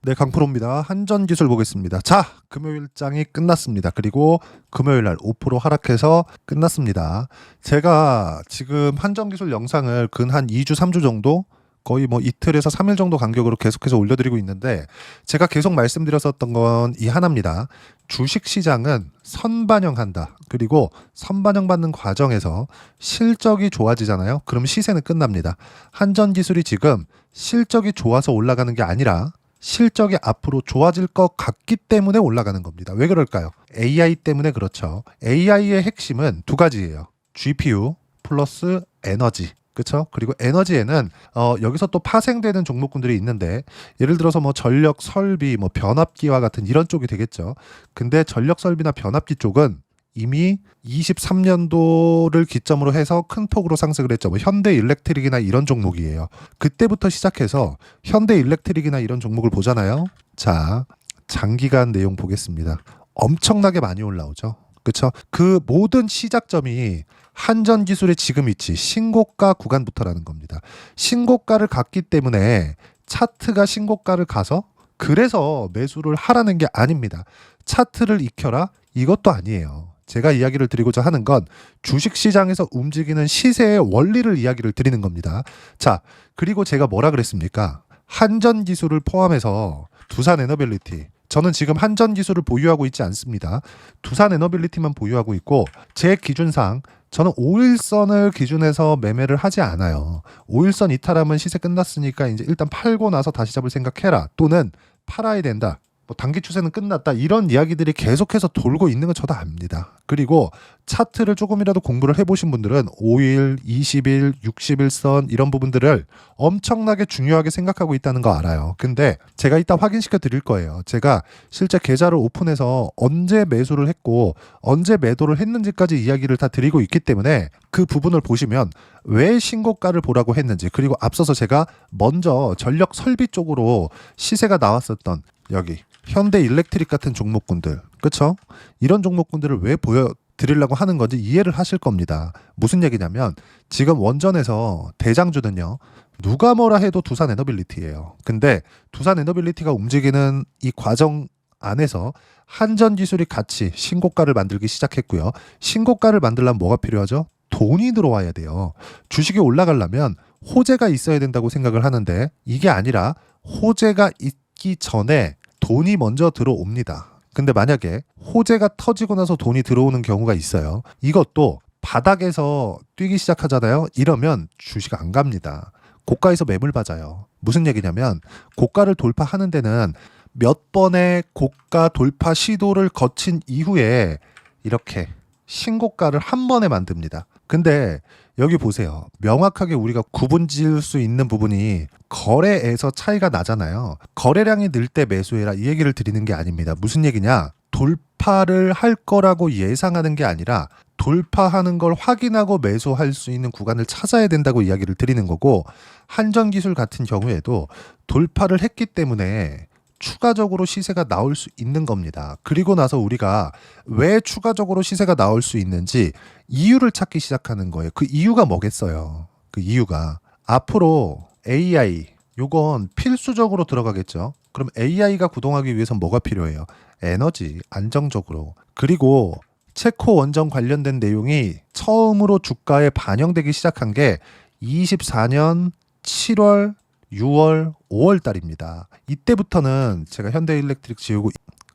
네, 강프로입니다. 한전기술 보겠습니다. 자, 금요일장이 끝났습니다. 그리고 금요일날 5% 하락해서 끝났습니다. 제가 지금 한전기술 영상을 근 한 2주, 3주 정도 거의 뭐 이틀에서 3일 정도 간격으로 계속해서 올려드리고 있는데 제가 계속 말씀드렸었던 건 이 하나입니다. 주식시장은 선반영한다. 그리고 선반영 받는 과정에서 실적이 좋아지잖아요. 그럼 시세는 끝납니다. 한전기술이 지금 실적이 좋아서 올라가는 게 아니라 실적이 앞으로 좋아질 것 같기 때문에 올라가는 겁니다. 왜 그럴까요? AI 때문에 그렇죠. AI의 핵심은 두 가지예요. GPU 플러스 에너지. 그렇죠? 그리고 에너지에는 여기서 또 파생되는 종목군들이 있는데 예를 들어서 뭐 전력 설비, 뭐 변압기와 같은 이런 쪽이 되겠죠. 근데 전력 설비나 변압기 쪽은 이미 23년도를 기점으로 해서 큰 폭으로 상승을 했죠. 뭐 현대 일렉트릭이나 이런 종목이에요. 그때부터 시작해서 현대 일렉트릭이나 이런 종목을 보잖아요. 자, 장기간 내용 보겠습니다. 엄청나게 많이 올라오죠. 그렇죠? 그 모든 시작점이 한전기술의 지금 위치, 신고가 구간부터라는 겁니다. 신고가를 갔기 때문에 차트가 신고가를 가서 그래서 매수를 하라는 게 아닙니다. 차트를 익혀라? 이것도 아니에요. 제가 이야기를 드리고자 하는 건 주식시장에서 움직이는 시세의 원리를 이야기를 드리는 겁니다. 자, 그리고 제가 뭐라 그랬습니까? 한전기술을 포함해서 두산에너빌리티, 저는 지금 한전기술을 보유하고 있지 않습니다. 두산에너빌리티만 보유하고 있고 제 기준상 저는 5일선을 기준해서 매매를 하지 않아요. 5일선 이탈하면 시세 끝났으니까 이제 일단 팔고 나서 다시 잡을 생각해라. 또는 팔아야 된다. 뭐 단기 추세는 끝났다. 이런 이야기들이 계속해서 돌고 있는 건 저도 압니다. 그리고 차트를 조금이라도 공부를 해보신 분들은 5일, 20일, 60일선 이런 부분들을 엄청나게 중요하게 생각하고 있다는 거 알아요. 근데 제가 이따 확인시켜 드릴 거예요. 제가 실제 계좌를 오픈해서 언제 매수를 했고 언제 매도를 했는지까지 이야기를 다 드리고 있기 때문에 그 부분을 보시면 왜 신고가를 보라고 했는지, 그리고 앞서서 제가 먼저 전력 설비 쪽으로 시세가 나왔었던 여기 현대 일렉트릭 같은 종목군들, 그렇죠? 이런 종목군들을 왜 보여드리려고 하는 건지 이해를 하실 겁니다. 무슨 얘기냐면 지금 원전에서 대장주는요, 누가 뭐라 해도 두산에너빌리티예요. 근데 두산에너빌리티가 움직이는 이 과정 안에서 한전기술이 같이 신고가를 만들기 시작했고요. 신고가를 만들려면 뭐가 필요하죠? 돈이 들어와야 돼요. 주식이 올라가려면 호재가 있어야 된다고 생각을 하는데 이게 아니라 호재가 있기 전에 돈이 먼저 들어옵니다. 근데 만약에 호재가 터지고 나서 돈이 들어오는 경우가 있어요. 이것도 바닥에서 뛰기 시작하잖아요. 이러면 주식 안 갑니다. 고가에서 매물 맞아요. 무슨 얘기냐면 고가를 돌파하는 데는 몇 번의 고가 돌파 시도를 거친 이후에 이렇게 신고가를 한 번에 만듭니다. 근데 여기 보세요. 명확하게 우리가 구분 지을 수 있는 부분이 거래에서 차이가 나잖아요. 거래량이 늘 때 매수해라 이 얘기를 드리는 게 아닙니다. 무슨 얘기냐? 돌파를 할 거라고 예상하는 게 아니라 돌파하는 걸 확인하고 매수할 수 있는 구간을 찾아야 된다고 이야기를 드리는 거고, 한전기술 같은 경우에도 돌파를 했기 때문에 추가적으로 시세가 나올 수 있는 겁니다. 그리고 나서 우리가 왜 추가적으로 시세가 나올 수 있는지 이유를 찾기 시작하는 거예요. 그 이유가 뭐겠어요? 그 이유가 앞으로 AI, 요건 필수적으로 들어가겠죠. 그럼 AI가 구동하기 위해서 뭐가 필요해요? 에너지, 안정적으로. 그리고 체코 원전 관련된 내용이 처음으로 주가에 반영되기 시작한 게 24년 7월 6월, 5월 달입니다. 이때부터는 제가 현대일렉트릭 지우고,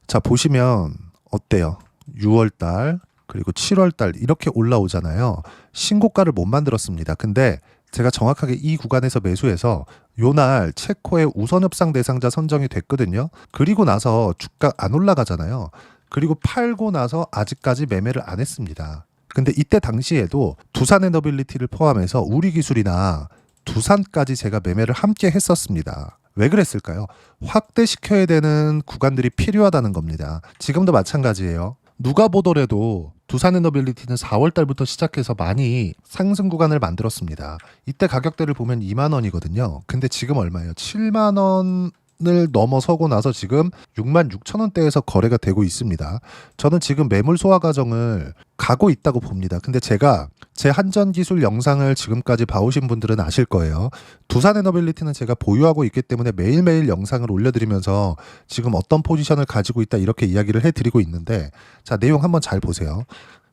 자 보시면 어때요? 6월 달 그리고 7월 달 이렇게 올라오잖아요. 신고가를 못 만들었습니다. 근데 제가 정확하게 이 구간에서 매수해서 요날 체코의 우선협상 대상자 선정이 됐거든요. 그리고 나서 주가 안 올라가잖아요. 그리고 팔고 나서 아직까지 매매를 안 했습니다. 근데 이때 당시에도 두산에너빌리티를 포함해서 우리기술이나 두산까지 제가 매매를 함께 했었습니다. 왜 그랬을까요? 확대시켜야 되는 구간들이 필요하다는 겁니다. 지금도 마찬가지예요. 누가 보더라도 두산에너빌리티는 4월 달부터 시작해서 많이 상승 구간을 만들었습니다. 이때 가격대를 보면 2만 원이거든요. 근데 지금 얼마예요? 7만 원 원을 넘어서고 나서 지금 66,000원대에서 거래가 되고 있습니다. 저는 지금 매물 소화 과정을 가고 있다고 봅니다. 근데 제가 제 한전 기술 영상을 지금까지 봐오신 분들은 아실 거예요. 두산 에너빌리티는 제가 보유하고 있기 때문에 매일매일 영상을 올려드리면서 지금 어떤 포지션을 가지고 있다 이렇게 이야기를 해드리고 있는데, 자, 내용 한번 잘 보세요.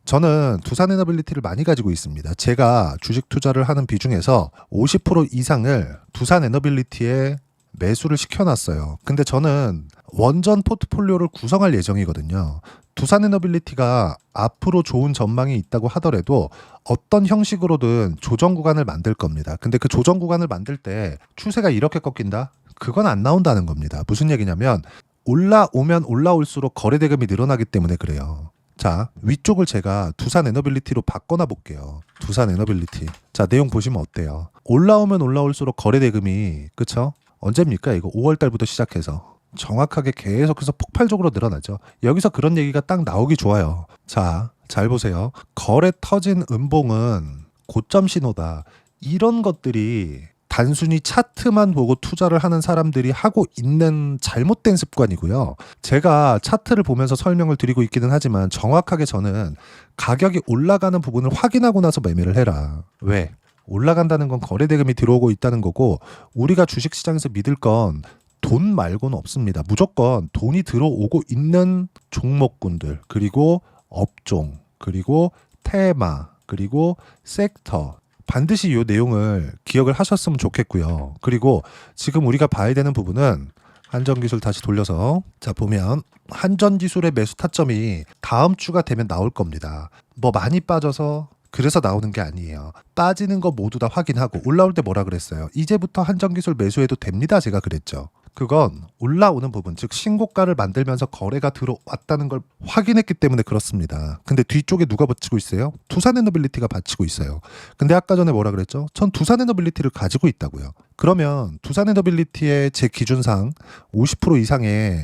저는 두산 에너빌리티를 많이 가지고 있습니다. 제가 주식 투자를 하는 비중에서 50% 이상을 두산 에너빌리티에 매수를 시켜놨어요. 근데 저는 원전 포트폴리오를 구성할 예정이거든요. 두산 에너빌리티가 앞으로 좋은 전망이 있다고 하더라도 어떤 형식으로든 조정 구간을 만들 겁니다. 근데 그 조정 구간을 만들 때 추세가 이렇게 꺾인다? 그건 안 나온다는 겁니다. 무슨 얘기냐면 올라오면 올라올수록 거래 대금이 늘어나기 때문에 그래요. 자, 위쪽을 제가 두산 에너빌리티로 바꿔놔 볼게요. 두산 에너빌리티. 자, 내용 보시면 어때요? 올라오면 올라올수록 거래 대금이, 그쵸? 언제입니까? 이거 5월 달부터 시작해서 정확하게 계속해서 폭발적으로 늘어나죠. 여기서 그런 얘기가 딱 나오기 좋아요. 자, 잘 보세요. 거래 터진 음봉은 고점 신호다. 이런 것들이 단순히 차트만 보고 투자를 하는 사람들이 하고 있는 잘못된 습관이고요. 제가 차트를 보면서 설명을 드리고 있기는 하지만 정확하게 저는 가격이 올라가는 부분을 확인하고 나서 매매를 해라. 왜? 올라간다는 건 거래 대금이 들어오고 있다는 거고, 우리가 주식시장에서 믿을 건 돈 말고는 없습니다. 무조건 돈이 들어오고 있는 종목군들, 그리고 업종, 그리고 테마, 그리고 섹터, 반드시 이 내용을 기억을 하셨으면 좋겠고요. 그리고 지금 우리가 봐야 되는 부분은 한전기술 다시 돌려서, 자, 보면 한전기술의 매수 타점이 다음 주가 되면 나올 겁니다. 뭐 많이 빠져서 그래서 나오는 게 아니에요. 빠지는 거 모두 다 확인하고 올라올 때 뭐라 그랬어요? 이제부터 한전기술 매수해도 됩니다. 제가 그랬죠. 그건 올라오는 부분, 즉 신고가를 만들면서 거래가 들어왔다는 걸 확인했기 때문에 그렇습니다. 근데 뒤쪽에 누가 받치고 있어요? 두산에너빌리티가 받치고 있어요. 근데 아까 전에 뭐라 그랬죠? 전 두산에너빌리티를 가지고 있다고요. 그러면 두산에너빌리티의 제 기준상 50% 이상의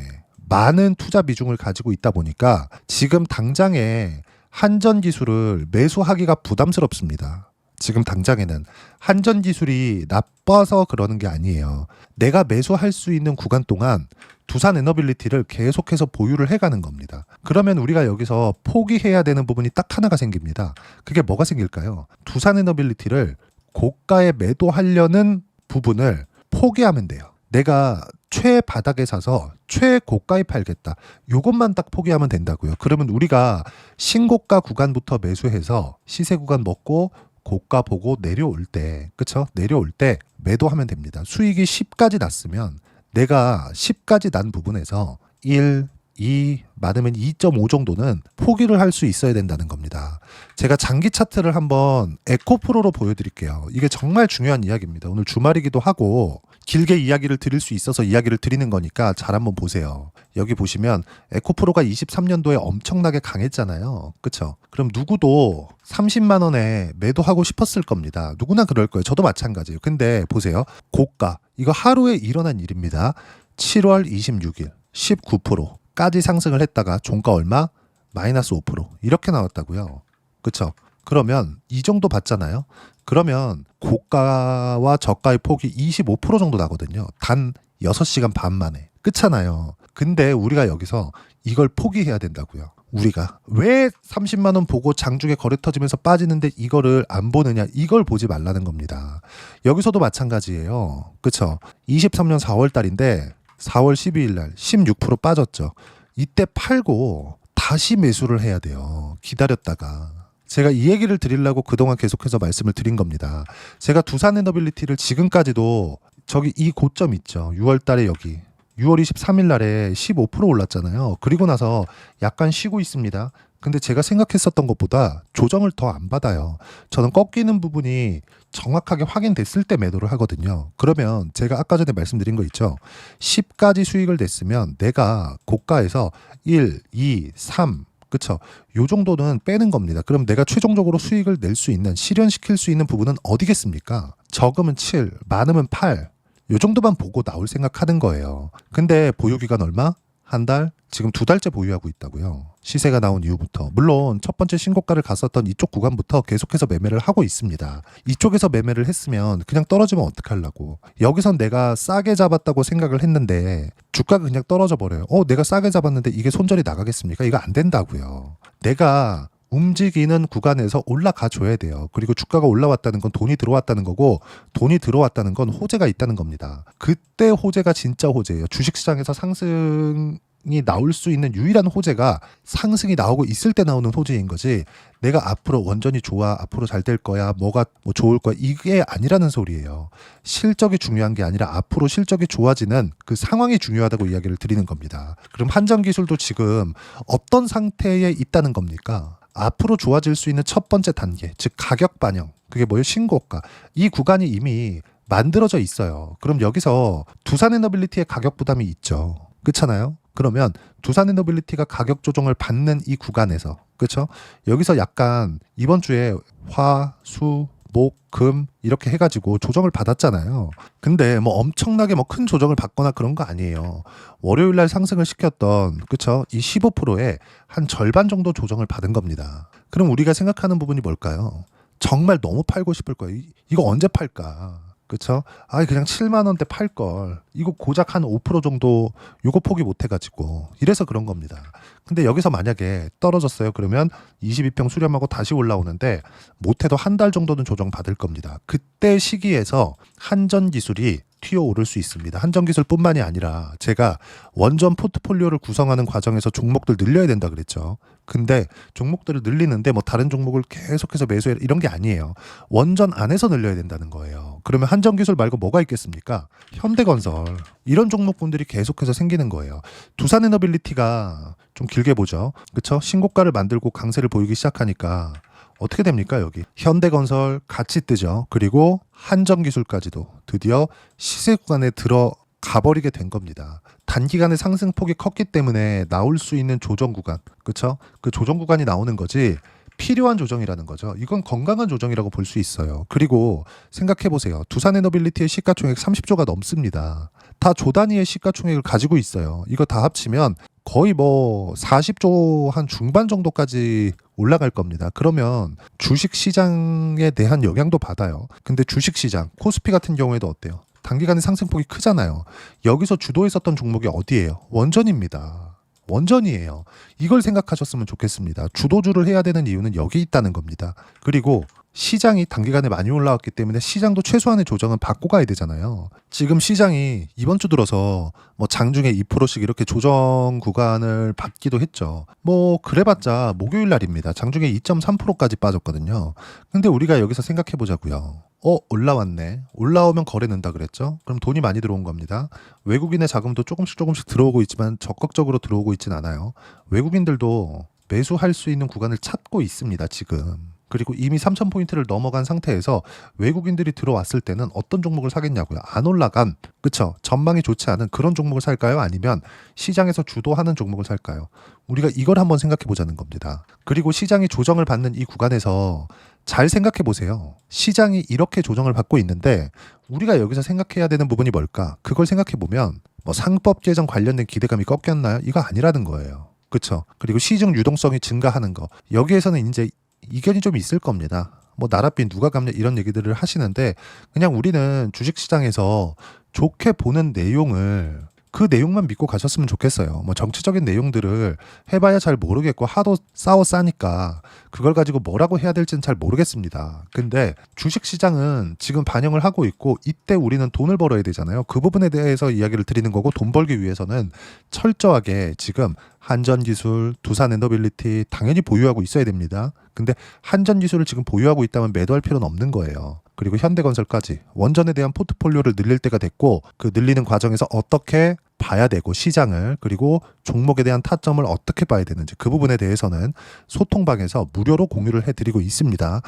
많은 투자 비중을 가지고 있다 보니까 지금 당장에 한전기술을 매수하기가 부담스럽습니다. 지금 당장에는 한전기술이 나빠서 그러는 게 아니에요. 내가 매수할 수 있는 구간 동안 두산에너빌리티를 계속해서 보유를 해가는 겁니다. 그러면 우리가 여기서 포기해야 되는 부분이 딱 하나가 생깁니다. 그게 뭐가 생길까요? 두산에너빌리티를 고가에 매도하려는 부분을 포기하면 돼요. 내가 최바닥에 사서 최고가에 팔겠다. 요것만 딱 포기하면 된다고요. 그러면 우리가 신고가 구간부터 매수해서 시세 구간 먹고 고가 보고 내려올 때, 그쵸? 내려올 때 매도하면 됩니다. 수익이 10까지 났으면 내가 10까지 난 부분에서 1, 2, 많으면 2.5 정도는 포기를 할 수 있어야 된다는 겁니다. 제가 장기 차트를 한번 에코프로로 보여드릴게요. 이게 정말 중요한 이야기입니다. 오늘 주말이기도 하고 길게 이야기를 드릴 수 있어서 이야기를 드리는 거니까 잘 한번 보세요. 여기 보시면 에코프로가 23년도에 엄청나게 강했잖아요. 그쵸? 그럼 누구도 30만 원에 매도하고 싶었을 겁니다. 누구나 그럴 거예요. 저도 마찬가지예요. 근데 보세요. 고가. 이거 하루에 일어난 일입니다. 7월 26일 19%까지 상승을 했다가 종가 얼마? 마이너스 5% 이렇게 나왔다고요. 그쵸? 그러면 이 정도 봤잖아요. 그러면 고가와 저가의 폭이 25% 정도 나거든요. 단 6시간 반 만에. 끝잖아요. 근데 우리가 여기서 이걸 포기해야 된다고요. 우리가 왜 30만 원 보고 장중에 거래 터지면서 빠지는데 이거를 안 보느냐, 이걸 보지 말라는 겁니다. 여기서도 마찬가지예요. 그쵸? 23년 4월 달인데 4월 12일 날 16% 빠졌죠. 이때 팔고 다시 매수를 해야 돼요. 기다렸다가. 제가 이 얘기를 드리려고 그동안 계속해서 말씀을 드린 겁니다. 제가 두산에너빌리티를 지금까지도 저기 이 고점 있죠. 6월 달에 여기 6월 23일 날에 15% 올랐잖아요. 그리고 나서 약간 쉬고 있습니다. 근데 제가 생각했었던 것보다 조정을 더 안 받아요. 저는 꺾이는 부분이 정확하게 확인됐을 때 매도를 하거든요. 그러면 제가 아까 전에 말씀드린 거 있죠. 10까지 수익을 냈으면 내가 고가에서 1, 2, 3 그쵸? 요 정도는 빼는 겁니다. 그럼 내가 최종적으로 수익을 낼 수 있는, 실현시킬 수 있는 부분은 어디겠습니까? 적으면 7, 많으면 8. 요 정도만 보고 나올 생각하는 거예요. 근데 보유기간 얼마? 한 달, 지금 2달째 보유하고 있다고요. 시세가 나온 이후부터. 물론 첫 번째 신고가를 갔었던 이쪽 구간부터 계속해서 매매를 하고 있습니다. 이쪽에서 매매를 했으면 그냥 떨어지면 어떡하려고. 여기선 내가 싸게 잡았다고 생각을 했는데 주가가 그냥 떨어져 버려요. 내가 싸게 잡았는데 이게 손절이 나가겠습니까? 이거 안 된다고요. 내가 움직이는 구간에서 올라가 줘야 돼요. 그리고 주가가 올라왔다는 건 돈이 들어왔다는 거고, 돈이 들어왔다는 건 호재가 있다는 겁니다. 그때 호재가 진짜 호재예요. 주식시장에서 상승이 나올 수 있는 유일한 호재가 상승이 나오고 있을 때 나오는 호재인 거지, 내가 앞으로 원전이 좋아, 앞으로 잘 될 거야, 뭐가 뭐 좋을 거야, 이게 아니라는 소리예요. 실적이 중요한 게 아니라 앞으로 실적이 좋아지는 그 상황이 중요하다고 이야기를 드리는 겁니다. 그럼 한전기술도 지금 어떤 상태에 있다는 겁니까? 앞으로 좋아질 수 있는 첫 번째 단계, 즉 가격 반영, 그게 뭐예요? 신고가. 이 구간이 이미 만들어져 있어요. 그럼 여기서 두산에너빌리티의 가격 부담이 있죠. 그렇잖아요? 그러면 두산에너빌리티가 가격 조정을 받는 이 구간에서, 그렇죠? 여기서 약간 이번 주에 화, 수, 목, 금 이렇게 해가지고 조정을 받았잖아요. 근데 뭐 엄청나게 뭐 큰 조정을 받거나 그런 거 아니에요. 월요일 날 상승을 시켰던, 그쵸? 이 15%의 한 절반 정도 조정을 받은 겁니다. 그럼 우리가 생각하는 부분이 뭘까요? 정말 너무 팔고 싶을 거예요. 이거 언제 팔까? 그쵸? 그냥 7만 원대 팔 걸. 이거 고작 한 5% 정도 요거 포기 못 해가지고. 이래서 그런 겁니다. 근데 여기서 만약에 떨어졌어요. 그러면 22평 수렴하고 다시 올라오는데 못해도 한 달 정도는 조정 받을 겁니다. 그때 시기에서 한전기술이 튀어오를 수 있습니다. 한전기술뿐만이 아니라 제가 원전 포트폴리오를 구성하는 과정에서 종목들 늘려야 된다 그랬죠. 근데 종목들을 늘리는데 뭐 다른 종목을 계속해서 매수해 이런 게 아니에요. 원전 안에서 늘려야 된다는 거예요. 그러면 한전기술 말고 뭐가 있겠습니까? 현대건설. 이런 종목군들이 계속해서 생기는 거예요. 두산에너빌리티가 좀 길게 보죠. 그렇죠? 신고가를 만들고 강세를 보이기 시작하니까 어떻게 됩니까? 여기 현대건설 같이 뜨죠. 그리고 한전기술까지도 드디어 시세 구간에 들어가 버리게 된 겁니다. 단기간에 상승폭이 컸기 때문에 나올 수 있는 조정 구간, 그렇죠? 그 조정 구간이 나오는 거지 필요한 조정이라는 거죠. 이건 건강한 조정이라고 볼 수 있어요. 그리고 생각해 보세요. 두산에너빌리티의 시가총액 30조가 넘습니다. 다 조 단위의 시가총액을 가지고 있어요. 이거 다 합치면 거의 뭐 40조 한 중반 정도까지 올라갈 겁니다. 그러면 주식시장에 대한 영향도 받아요. 근데 주식시장, 코스피 같은 경우에도 어때요? 단기간에 상승폭이 크잖아요. 여기서 주도했었던 종목이 어디예요? 원전입니다. 원전이에요. 이걸 생각하셨으면 좋겠습니다. 주도주를 해야 되는 이유는 여기 있다는 겁니다. 그리고 시장이 단기간에 많이 올라왔기 때문에 시장도 최소한의 조정은 받고 가야 되잖아요. 지금 시장이 이번 주 들어서 뭐 장중에 2%씩 이렇게 조정 구간을 받기도 했죠. 뭐 그래봤자 목요일 날입니다. 장중에 2.3%까지 빠졌거든요. 근데 우리가 여기서 생각해 보자고요. 올라왔네. 올라오면 거래 는다 그랬죠? 그럼 돈이 많이 들어온 겁니다. 외국인의 자금도 조금씩 들어오고 있지만 적극적으로 들어오고 있진 않아요. 외국인들도 매수할 수 있는 구간을 찾고 있습니다, 지금. 그리고 이미 3,000포인트를 넘어간 상태에서 외국인들이 들어왔을 때는 어떤 종목을 사겠냐고요. 안 올라간, 그쵸? 전망이 좋지 않은 그런 종목을 살까요? 아니면 시장에서 주도하는 종목을 살까요? 우리가 이걸 한번 생각해 보자는 겁니다. 그리고 시장이 조정을 받는 이 구간에서 잘 생각해 보세요. 시장이 이렇게 조정을 받고 있는데 우리가 여기서 생각해야 되는 부분이 뭘까? 그걸 생각해 보면 뭐 상법 개정 관련된 기대감이 꺾였나요? 이거 아니라는 거예요. 그쵸? 그리고 시중 유동성이 증가하는 거. 여기에서는 이제 이견이 좀 있을 겁니다. 뭐 나랏빚 누가 갚냐 이런 얘기들을 하시는데 그냥 우리는 주식시장에서 좋게 보는 내용을 그 내용만 믿고 가셨으면 좋겠어요. 뭐 정치적인 내용들을 해봐야 잘 모르겠고 하도 싸워 싸니까 그걸 가지고 뭐라고 해야 될지는 잘 모르겠습니다. 근데 주식시장은 지금 반영을 하고 있고 이때 우리는 돈을 벌어야 되잖아요. 그 부분에 대해서 이야기를 드리는 거고 돈 벌기 위해서는 철저하게 지금 한전기술, 두산에너빌리티 당연히 보유하고 있어야 됩니다. 근데 한전기술을 지금 보유하고 있다면 매도할 필요는 없는 거예요. 그리고 현대건설까지 원전에 대한 포트폴리오를 늘릴 때가 됐고 그 늘리는 과정에서 어떻게 봐야 되고 시장을 그리고 종목에 대한 타점을 어떻게 봐야 되는지 그 부분에 대해서는 소통방에서 무료로 공유를 해드리고 있습니다.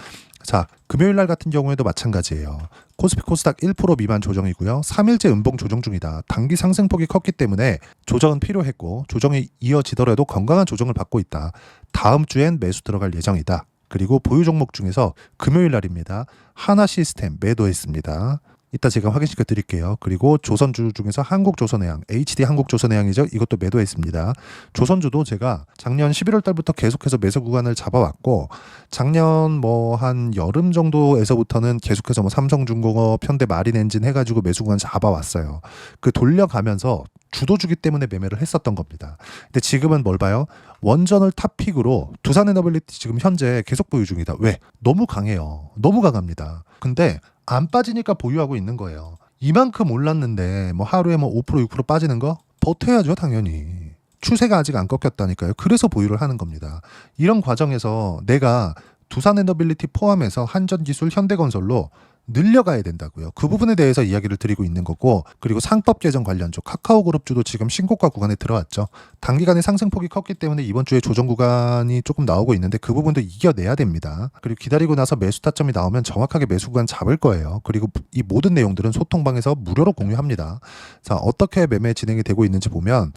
자, 금요일 날 같은 경우에도 마찬가지예요. 코스피 코스닥 1% 미만 조정이고요. 3일째 음봉 조정 중이다. 단기 상승폭이 컸기 때문에 조정은 필요했고 조정이 이어지더라도 건강한 조정을 받고 있다. 다음 주엔 매수 들어갈 예정이다. 그리고 보유 종목 중에서 금요일 날입니다. 하나시스템 매도했습니다. 이따 제가 확인시켜 드릴게요. 그리고 조선주 중에서 한국조선해양, HD 한국조선해양이죠. 이것도 매도했습니다. 조선주도 제가 작년 11월 달부터 계속해서 매수 구간을 잡아왔고 작년 뭐 한 여름 정도에서부터는 계속해서 뭐 삼성중공업, 현대마린엔진 해가지고 매수 구간 잡아왔어요. 그 돌려가면서 주도주기 때문에 매매를 했었던 겁니다. 근데 지금은 뭘 봐요? 원전을 탑픽으로 두산에너빌리티 지금 현재 계속 보유 중이다. 왜? 너무 강해요. 너무 강합니다. 근데 안 빠지니까 보유하고 있는 거예요. 이만큼 올랐는데 뭐 하루에 뭐 5% 6% 빠지는 거 버텨야죠, 당연히. 추세가 아직 안 꺾였다니까요. 그래서 보유를 하는 겁니다. 이런 과정에서 내가 두산에너빌리티 포함해서 한전기술, 현대건설로 늘려가야 된다고요. 그 부분에 대해서 이야기를 드리고 있는 거고, 그리고 상법 개정 관련주 카카오그룹주도 지금 신고가 구간에 들어왔죠. 단기간에 상승폭이 컸기 때문에 이번 주에 조정 구간이 조금 나오고 있는데 그 부분도 이겨내야 됩니다. 그리고 기다리고 나서 매수 타점이 나오면 정확하게 매수 구간 잡을 거예요. 그리고 이 모든 내용들은 소통방에서 무료로 공유합니다. 자, 어떻게 매매 진행이 되고 있는지 보면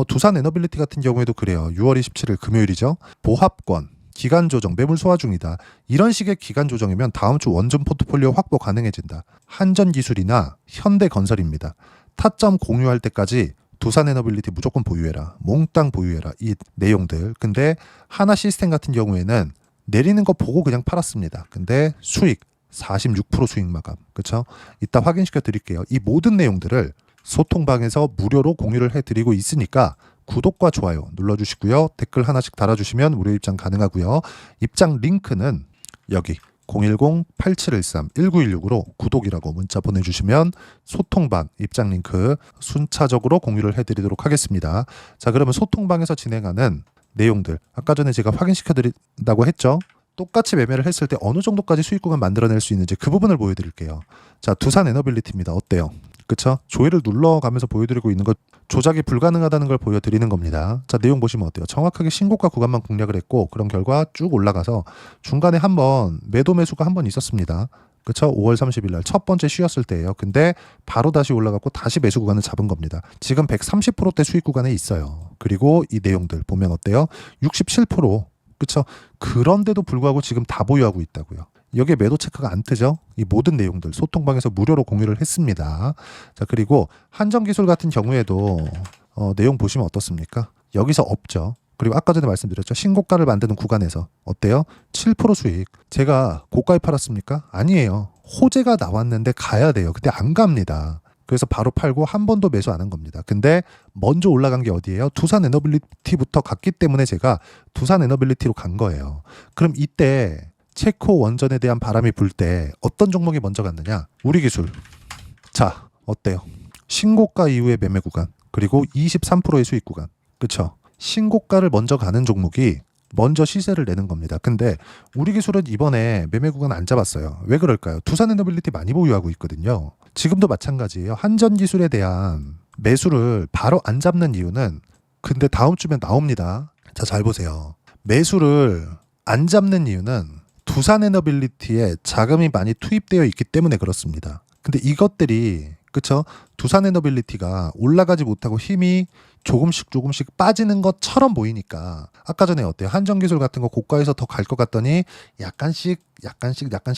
두산에너빌리티 같은 경우에도 그래요. 6월 27일 금요일이죠. 보합권 기간 조정, 매물 소화 중이다. 이런 식의 기간 조정이면 다음 주 원전 포트폴리오 확보 가능해진다. 한전기술이나 현대건설입니다. 타점 공유할 때까지 두산에너빌리티 무조건 보유해라. 몽땅 보유해라. 이 내용들. 근데 하나 시스템 같은 경우에는 내리는 거 보고 그냥 팔았습니다. 근데 수익 46% 수익 마감. 그렇죠? 이따 확인시켜 드릴게요. 이 모든 내용들을 소통방에서 무료로 공유를 해드리고 있으니까 구독과 좋아요 눌러주시고요. 댓글 하나씩 달아주시면 무료 입장 가능하고요. 입장 링크는 여기 010-8713-1916으로 구독이라고 문자 보내주시면 소통방 입장 링크 순차적으로 공유를 해드리도록 하겠습니다. 자, 그러면 소통방에서 진행하는 내용들 아까 전에 제가 확인시켜 드린다고 했죠. 똑같이 매매를 했을 때 어느 정도까지 수익 구간 만들어낼 수 있는지 그 부분을 보여드릴게요. 자, 두산에너빌리티입니다. 어때요? 그쵸? 조회를 눌러가면서 보여드리고 있는 것 조작이 불가능하다는 걸 보여드리는 겁니다. 자, 내용 보시면 어때요? 정확하게 신고가 구간만 공략을 했고 그런 결과 쭉 올라가서 중간에 한번 매도 매수가 한 번 있었습니다. 그쵸? 5월 30일 날 첫 번째 쉬었을 때예요. 근데 바로 다시 올라갔고 다시 매수 구간을 잡은 겁니다. 지금 130%대 수익 구간에 있어요. 그리고 이 내용들 보면 어때요? 67%. 그쵸? 그런데도 불구하고 지금 다 보유하고 있다고요. 여기에 매도 체크가 안 뜨죠? 이 모든 내용들 소통방에서 무료로 공유를 했습니다. 자, 그리고 한전기술 같은 경우에도 내용 보시면 어떻습니까? 여기서 없죠. 그리고 아까 전에 말씀드렸죠. 신고가를 만드는 구간에서 어때요? 7% 수익. 제가 고가에 팔았습니까? 아니에요. 호재가 나왔는데 가야 돼요. 근데 안 갑니다. 그래서 바로 팔고 한 번도 매수 안 한 겁니다. 근데 먼저 올라간 게 어디예요? 두산에너빌리티부터 갔기 때문에 제가 두산에너빌리티로 간 거예요. 그럼 이때 체코 원전에 대한 바람이 불 때 어떤 종목이 먼저 갔느냐? 우리기술. 자, 어때요? 신고가 이후의 매매 구간 그리고 23%의 수익 구간. 그쵸? 신고가를 먼저 가는 종목이 먼저 시세를 내는 겁니다. 근데 우리기술은 이번에 매매 구간 안 잡았어요. 왜 그럴까요? 두산에너빌리티 많이 보유하고 있거든요. 지금도 마찬가지예요. 한전기술에 대한 매수를 바로 안 잡는 이유는 근데 다음 주면 나옵니다. 자, 잘 보세요. 매수를 안 잡는 이유는 두산에너빌리티에 자금이 많이 투입되어 있기 때문에 그렇습니다. 근데 이것들이 그쵸? 두산에너빌리티가 올라가지 못하고 힘이 조금씩 빠지는 것처럼 보이니까 아까 전에 어때요? 한전기술 같은 거 고가에서 더 갈 것 같더니 약간씩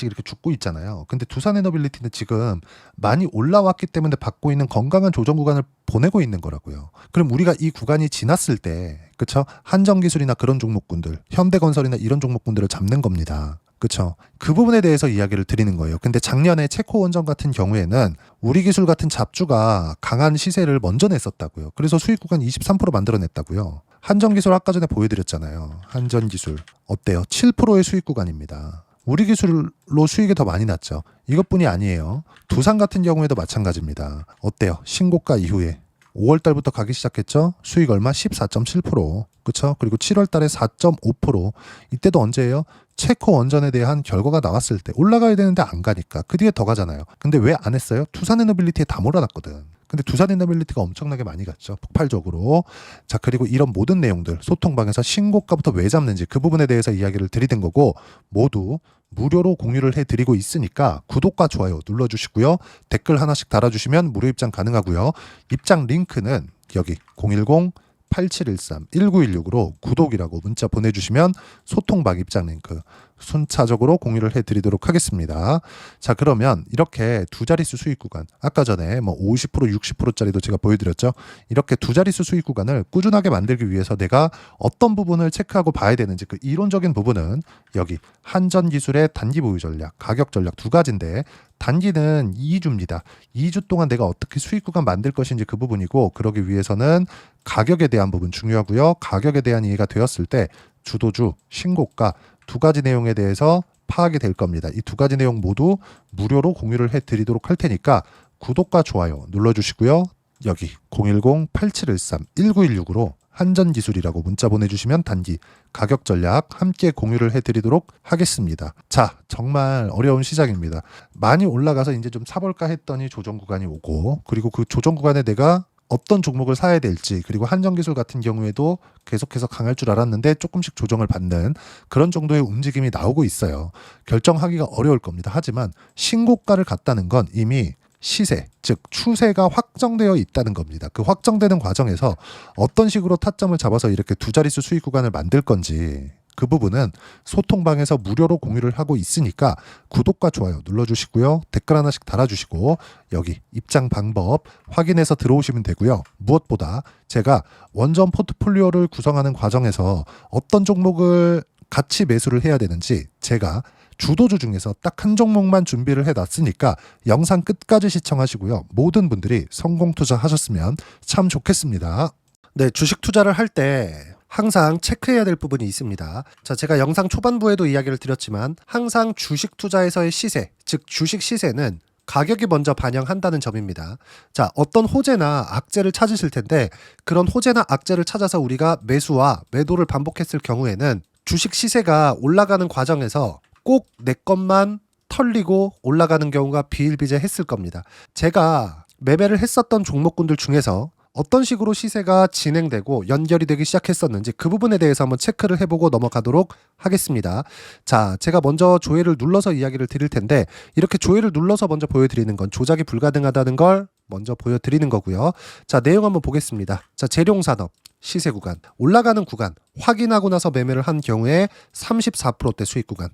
이렇게 죽고 있잖아요. 근데 두산에너빌리티는 지금 많이 올라왔기 때문에 받고 있는 건강한 조정 구간을 보내고 있는 거라고요. 그럼 우리가 이 구간이 지났을 때 그쵸? 한전기술이나 그런 종목군들, 현대건설이나 이런 종목군들을 잡는 겁니다. 그쵸? 그 부분에 대해서 이야기를 드리는 거예요. 근데 작년에 체코 원전 같은 경우에는 우리기술 같은 잡주가 강한 시세를 먼저 냈었다고요. 그래서 수익 구간 23% 만들어냈다고요. 한전기술 아까 전에 보여드렸잖아요. 한전기술 어때요? 7%의 수익 구간입니다. 우리기술로 수익이 더 많이 났죠. 이것뿐이 아니에요. 두산 같은 경우에도 마찬가지입니다. 어때요? 신고가 이후에 5월 달부터 가기 시작했죠. 수익 얼마? 14.7%. 그렇죠? 그리고 7월 달에 4.5%. 이때도 언제예요? 체코 원전에 대한 결과가 나왔을 때 올라가야 되는데 안 가니까 그 뒤에 더 가잖아요. 근데 왜 안 했어요? 두산에너빌리티에 다 몰아놨거든. 근데 두산에너빌리티가 엄청나게 많이 갔죠. 폭발적으로. 자, 그리고 이런 모든 내용들 소통방에서 신고가부터 왜 잡는지 그 부분에 대해서 이야기를 드리는 거고 모두 무료로 공유를 해드리고 있으니까 구독과 좋아요 눌러주시고요. 댓글 하나씩 달아주시면 무료 입장 가능하고요. 입장 링크는 여기 010-8713-1916으로 구독이라고 문자 보내주시면 소통방 입장 링크 순차적으로 공유를 해드리도록 하겠습니다. 자, 그러면 이렇게 두 자릿수 수익 구간, 아까 전에 뭐 50%, 60%짜리도 제가 보여드렸죠. 이렇게 두 자릿수 수익 구간을 꾸준하게 만들기 위해서 내가 어떤 부분을 체크하고 봐야 되는지, 그 이론적인 부분은 여기 한전기술의 단기 보유 전략, 가격 전략 두 가지인데, 단기는 2주입니다. 2주 동안 내가 어떻게 수익 구간 만들 것인지 그 부분이고, 그러기 위해서는 가격에 대한 부분 중요하고요. 가격에 대한 이해가 되었을 때 주도주, 신고가 두 가지 내용에 대해서 파악이 될 겁니다. 이 두 가지 내용 모두 무료로 공유를 해드리도록 할 테니까 구독과 좋아요 눌러주시고요. 여기 010-8713-1916으로 한전기술이라고 문자 보내주시면 단기 가격 전략 함께 공유를 해드리도록 하겠습니다. 자, 정말 어려운 시장입니다. 많이 올라가서 이제 좀 사볼까 했더니 조정 구간이 오고, 그리고 그 조정 구간에 내가 어떤 종목을 사야 될지, 그리고 한전기술 같은 경우에도 계속해서 강할 줄 알았는데 조금씩 조정을 받는 그런 정도의 움직임이 나오고 있어요. 결정하기가 어려울 겁니다. 하지만 신고가를 갔다는 건 이미 시세, 즉 추세가 확정되어 있다는 겁니다. 그 확정되는 과정에서 어떤 식으로 타점을 잡아서 이렇게 두 자릿수 수익 구간을 만들 건지, 그 부분은 소통방에서 무료로 공유를 하고 있으니까 구독과 좋아요 눌러주시고요. 댓글 하나씩 달아주시고 여기 입장 방법 확인해서 들어오시면 되고요. 무엇보다 제가 원전 포트폴리오를 구성하는 과정에서 어떤 종목을 같이 매수를 해야 되는지 제가 주도주 중에서 딱 한 종목만 준비를 해놨으니까 영상 끝까지 시청하시고요. 모든 분들이 성공 투자하셨으면 참 좋겠습니다. 네, 주식 투자를 할 때 항상 체크해야 될 부분이 있습니다. 자, 제가 영상 초반부에도 이야기를 드렸지만 항상 주식 투자에서의 시세, 즉 주식 시세는 가격이 먼저 반영한다는 점입니다. 자, 어떤 호재나 악재를 찾으실 텐데 그런 호재나 악재를 찾아서 우리가 매수와 매도를 반복했을 경우에는 주식 시세가 올라가는 과정에서 꼭 내 것만 털리고 올라가는 경우가 비일비재했을 겁니다. 제가 매매를 했었던 종목군들 중에서 어떤 식으로 시세가 진행되고 연결이 되기 시작했었는지 그 부분에 대해서 한번 체크를 해보고 넘어가도록 하겠습니다. 자, 제가 먼저 조회를 눌러서 이야기를 드릴 텐데 이렇게 조회를 눌러서 먼저 보여드리는 건 조작이 불가능하다는 걸 먼저 보여드리는 거고요. 자, 내용 한번 보겠습니다. 자, 재룡산업 시세 구간, 올라가는 구간 확인하고 나서 매매를 한 경우에 34%대 수익 구간.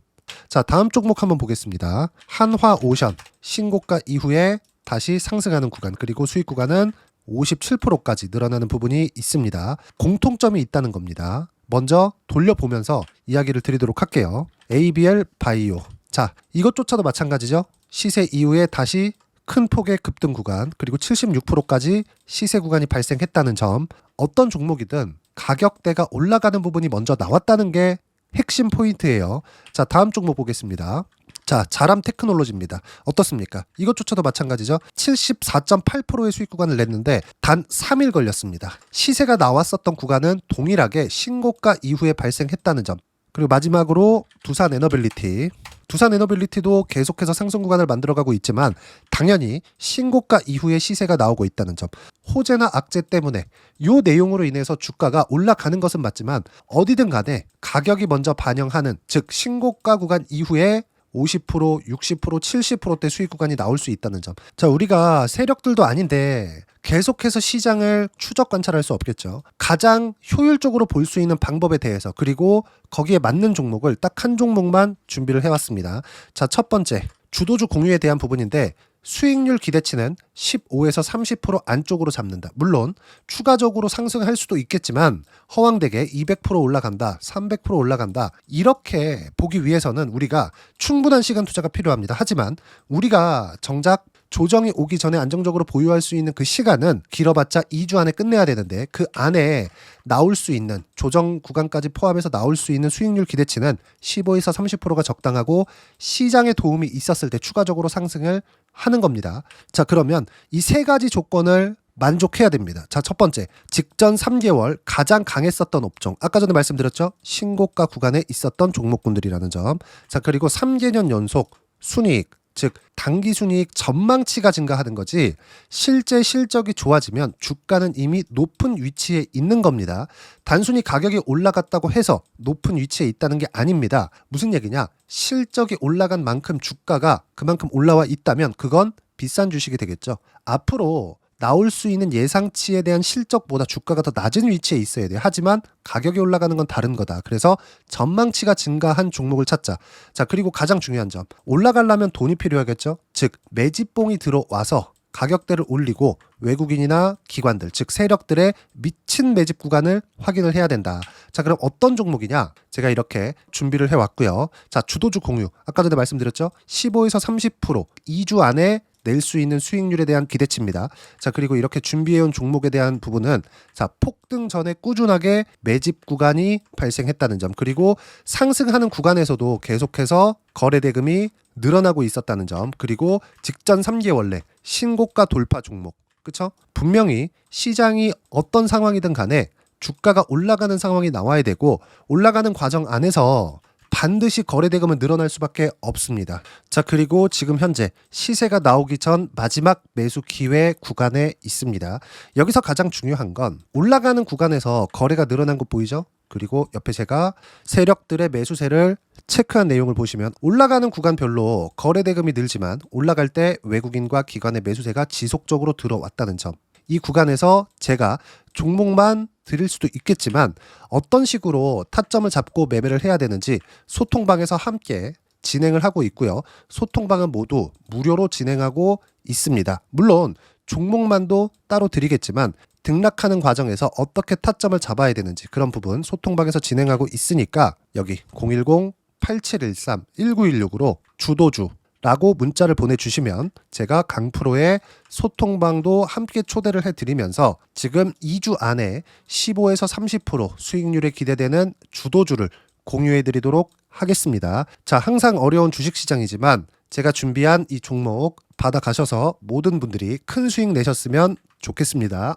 자, 다음 종목 한번 보겠습니다. 한화오션 신고가 이후에 다시 상승하는 구간, 그리고 수익 구간은 57%까지 늘어나는 부분이 있습니다. 공통점이 있다는 겁니다. 먼저 돌려보면서 이야기를 드리도록 할게요. ABL 바이오. 자, 이것조차도 마찬가지죠. 시세 이후에 다시 큰 폭의 급등 구간, 그리고 76%까지 시세 구간이 발생했다는 점. 어떤 종목이든 가격대가 올라가는 부분이 먼저 나왔다는 게 핵심 포인트예요. 자, 다음 종목 보겠습니다. 자, 자람 테크놀로지입니다. 어떻습니까? 이것조차도 마찬가지죠. 74.8%의 수익 구간을 냈는데 단 3일 걸렸습니다. 시세가 나왔었던 구간은 동일하게 신고가 이후에 발생했다는 점. 그리고 마지막으로 두산 에너빌리티. 두산 에너빌리티도 계속해서 상승 구간을 만들어가고 있지만 당연히 신고가 이후에 시세가 나오고 있다는 점. 호재나 악재 때문에 이 내용으로 인해서 주가가 올라가는 것은 맞지만 어디든 간에 가격이 먼저 반영하는, 즉 신고가 구간 이후에 50%, 60%, 70%대 수익 구간이 나올 수 있다는 점. 자, 우리가 세력들도 아닌데 계속해서 시장을 추적 관찰할 수 없겠죠. 가장 효율적으로 볼 수 있는 방법에 대해서, 그리고 거기에 맞는 종목을 딱 한 종목만 준비를 해왔습니다. 자, 첫 번째 주도주 공유에 대한 부분인데 수익률 기대치는 15에서 30% 안쪽으로 잡는다. 물론 추가적으로 상승할 수도 있겠지만 허황되게 200% 올라간다, 300% 올라간다, 이렇게 보기 위해서는 우리가 충분한 시간 투자가 필요합니다. 하지만 우리가 정작 조정이 오기 전에 안정적으로 보유할 수 있는 그 시간은 길어봤자 2주 안에 끝내야 되는데 그 안에 나올 수 있는 조정 구간까지 포함해서 나올 수 있는 수익률 기대치는 15에서 30%가 적당하고 시장에 도움이 있었을 때 추가적으로 상승을 하는 겁니다. 자, 그러면 이 세 가지 조건을 만족해야 됩니다. 자, 첫 번째, 직전 3개월 가장 강했었던 업종. 아까 전에 말씀드렸죠? 신고가 구간에 있었던 종목군들이라는 점. 자, 그리고 3개년 연속 순이익, 즉 단기 순이익 전망치가 증가하는 거지 실제 실적이 좋아지면 주가는 이미 높은 위치에 있는 겁니다. 단순히 가격이 올라갔다고 해서 높은 위치에 있다는 게 아닙니다. 무슨 얘기냐? 실적이 올라간 만큼 주가가 그만큼 올라와 있다면 그건 비싼 주식이 되겠죠. 앞으로 나올 수 있는 예상치에 대한 실적보다 주가가 더 낮은 위치에 있어야 돼요. 하지만 가격이 올라가는 건 다른 거다. 그래서 전망치가 증가한 종목을 찾자. 자, 그리고 가장 중요한 점. 올라가려면 돈이 필요하겠죠? 즉, 매집봉이 들어와서 가격대를 올리고 외국인이나 기관들, 즉 세력들의 미친 매집 구간을 확인을 해야 된다. 자, 그럼 어떤 종목이냐? 제가 이렇게 준비를 해왔고요. 자, 주도주 공유. 아까 전에 말씀드렸죠? 15에서 30% 2주 안에 낼 수 있는 수익률에 대한 기대치입니다. 자, 그리고 이렇게 준비해온 종목에 대한 부분은 자, 폭등 전에 꾸준하게 매집 구간이 발생했다는 점, 그리고 상승하는 구간에서도 계속해서 거래 대금이 늘어나고 있었다는 점, 그리고 직전 3개월 내 신고가 돌파 종목. 그쵸? 분명히 시장이 어떤 상황이든 간에 주가가 올라가는 상황이 나와야 되고 올라가는 과정 안에서 반드시 거래 대금은 늘어날 수밖에 없습니다. 자, 그리고 지금 현재 시세가 나오기 전 마지막 매수 기회 구간에 있습니다. 여기서 가장 중요한 건 올라가는 구간에서 거래가 늘어난 거 보이죠? 그리고 옆에 제가 세력들의 매수세를 체크한 내용을 보시면 올라가는 구간별로 거래 대금이 늘지만 올라갈 때 외국인과 기관의 매수세가 지속적으로 들어왔다는 점. 이 구간에서 제가 종목만 드릴 수도 있겠지만 어떤 식으로 타점을 잡고 매매를 해야 되는지 소통방에서 함께 진행을 하고 있고요. 소통방은 모두 무료로 진행하고 있습니다. 물론 종목만도 따로 드리겠지만 등락하는 과정에서 어떻게 타점을 잡아야 되는지 그런 부분 소통방에서 진행하고 있으니까 여기 010-8713-1916으로 주도주 라고 문자를 보내주시면 제가 강프로의 소통방도 함께 초대를 해드리면서 지금 2주 안에 15에서 30% 수익률이 기대되는 주도주를 공유해드리도록 하겠습니다. 자, 항상 어려운 주식시장이지만 제가 준비한 이 종목 받아가셔서 모든 분들이 큰 수익 내셨으면 좋겠습니다.